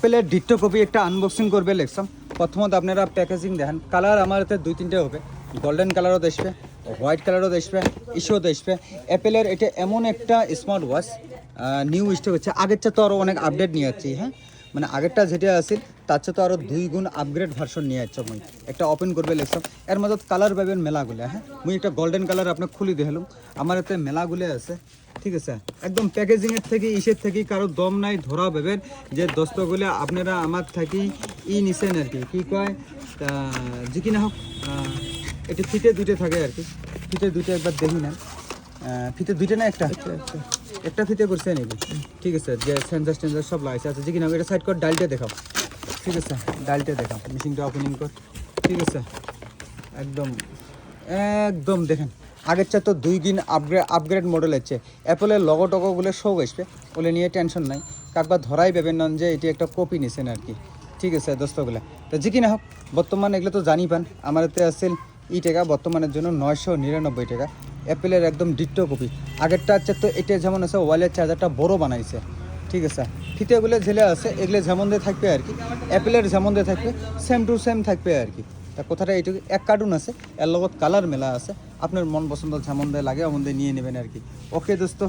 অ্যাপেলের ডিট্টো কপি একটা আনবক্সিং করবে লেখছাম। প্রথমত আপনারা প্যাকেজিং দেখেন, কালার আমার হাতে 2-3টে হবে। গোল্ডেন কালারও দেখবে, হোয়াইট কালারও দেখবে, ইস্যুও দেখবে। অ্যাপেলের এটা এমন একটা স্মার্ট ওয়াচ, নিউ স্টক হচ্ছে। আগেরটা তো আরও অনেক আপডেট নিয়ে যাচ্ছি। হ্যাঁ, মানে আগেরটা যেটা আছে তার চেয়ে তো আরও 2 গুণ আপগ্রেড ভার্সন নিয়ে যাচ্ছ। মুই একটা ওপেন করবে লেখছাম। এর মধ্যে কালার পাবেন মেলাগুলো। হ্যাঁ, মুই একটা গোল্ডেন কালার আপনাকে খুলে দিলাম। আমার হাতে মেলাগুলো আছে, ঠিক আছে। একদম প্যাকেজিংয়ের থেকে ইসের থেকে কারো দম নাই, ধরা পাবেন যে দোস্তগুলো আপনারা আমার থাকি নিছেন আর কি। কী কয় যে কি না হোক, এটা ফিতে 2টে থাকে আর কি। ফিতে 2টে একবার দেখি না, ফিতে 2টে না একটা একটা ফিতে করছে নাকি? ঠিক আছে, যে সেন্সার টেন্সার সব লাগাইছে। আচ্ছা যে কি না, এটা সাইড কর, ডালটা দেখাও। ঠিক আছে, ডালটা দেখাও, মেশিনটা ওপেনিং কর। ঠিক আছে, একদম একদম দেখেন আগের চা তো 2 গুণ আপগ্রেড মডেল আছে। অ্যাপলের লগো টগোগুলো সব আসবে, বলে নিয়ে টেনশন নাই। কাকবার ধরাই পাবেন না যে এটি একটা কপি নিছেন আর কি। ঠিক আছে দোস্তগুলো, তো যে কি না হোক, বর্তমান এগুলো তো জানি পান। আমার এতে আসছিল টাকা বর্তমানের জন্য 999 টাকা। অ্যাপেলের একদম ডিট্টো কপি। আগেরটা আছে তো এটা যেমন আছে, ওয়ালের চার্জারটা বড় বানাইছে। ঠিক আছে, ফিতেগুলো ঝেলে আছে, এগুলো যেমন দিয়ে থাকবে আর কি। অ্যাপেলের যেমন দিয়ে থাকবে সেম টু সেম থাকবে আর কি। তা কথাটা এইটুকু, এক কার্টুন আছে, এর লগত কালার মেলা আছে। আপনার মন পছন্দ যেমন দিয়ে লাগে এমন দিয়ে নিয়ে নেবেন আর কি। ওকে দোস্ত।